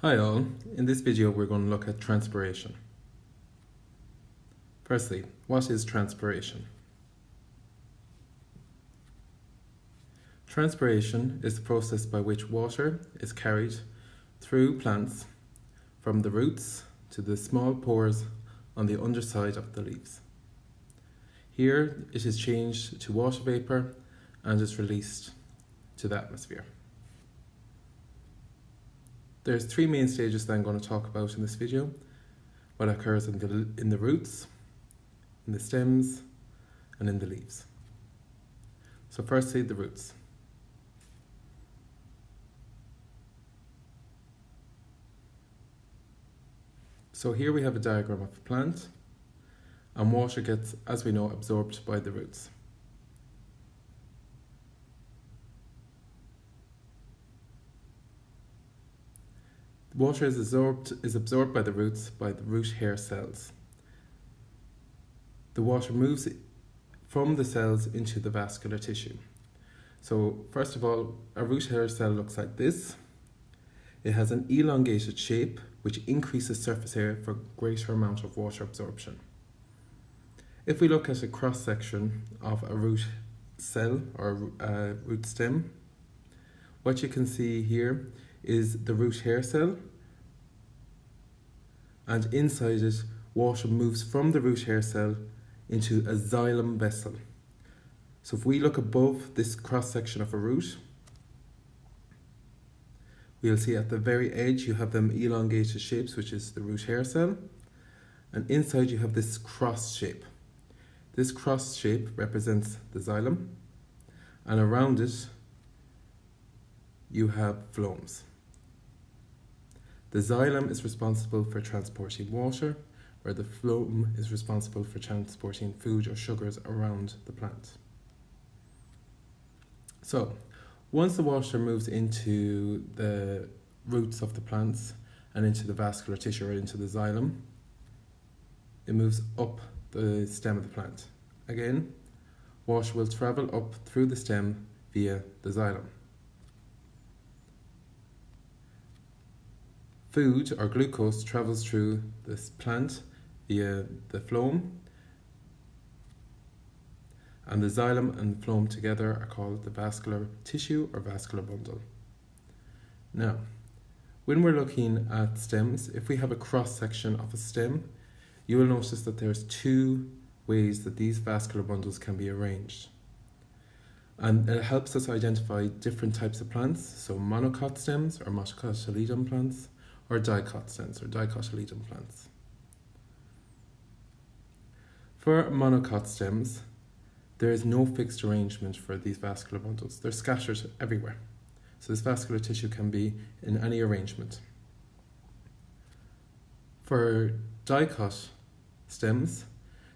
Hi all, in this video we're going to look at transpiration. Firstly, what is transpiration? Transpiration is the process by which water is carried through plants from the roots to the small pores on the underside of the leaves. Here it is changed to water vapour and is released to the atmosphere. There's three main stages that I'm going to talk about in this video. What occurs in the roots, in the stems, and in the leaves. So firstly, the roots. So here we have a diagram of a plant, and water gets, as we know, absorbed by the roots. Water is absorbed by the roots by the root hair cells. The water moves from the cells into the vascular tissue. So first of all, a root hair cell looks like this. It has an elongated shape which increases surface area for greater amount of water absorption. If we look at a cross section of a root cell or a root stem, what you can see here is the root hair cell, and inside it water moves from the root hair cell into a xylem vessel. So if we look above this cross section of a root, we'll see at the very edge you have them elongated shapes, which is the root hair cell, and inside you have this cross shape. This cross shape represents the xylem, and around it you have phloems. The xylem is responsible for transporting water, where the phloem is responsible for transporting food or sugars around the plant. So, once the water moves into the roots of the plants and into the vascular tissue or into the xylem, it moves up the stem of the plant. Again, water will travel up through the stem via the xylem. Food or glucose travels through this plant via the phloem, and the xylem and the phloem together are called the vascular tissue or vascular bundle. Now, when we're looking at stems, if we have a cross section of a stem, you will notice that there's two ways that these vascular bundles can be arranged. And it helps us identify different types of plants, so monocot stems or monocotyledon plants, or dicot stems or dicotyledon plants. For monocot stems, there is no fixed arrangement for these vascular bundles. They're scattered everywhere. So this vascular tissue can be in any arrangement. For dicot stems,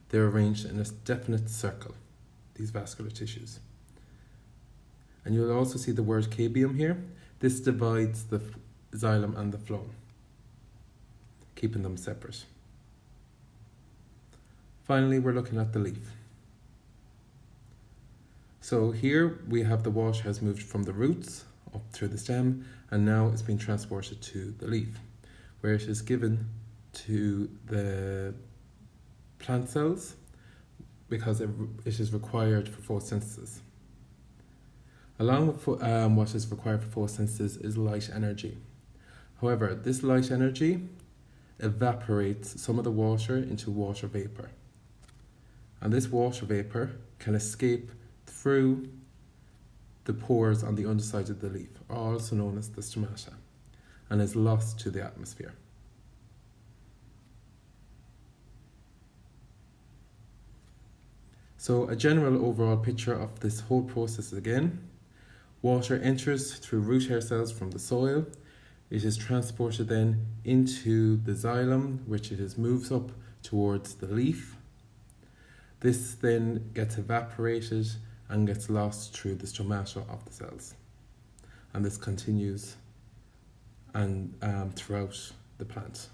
they're arranged in a definite circle, these vascular tissues. And you'll also see the word cabium here. This divides the xylem and the phloem, keeping them separate. Finally, we're looking at the leaf. So here we have the water has moved from the roots up through the stem, and now it's being transported to the leaf, where it is given to the plant cells because it is required for photosynthesis. Along with what is required for photosynthesis is light energy. However, this light energy evaporates some of the water into water vapour. And this water vapour can escape through the pores on the underside of the leaf, also known as the stomata, and is lost to the atmosphere. So a general overall picture of this whole process again. Water enters through root hair cells from the soil. It is transported then into the xylem, which it is moves up towards the leaf. This then gets evaporated and gets lost through the stomata of the cells. And this continues throughout the plant.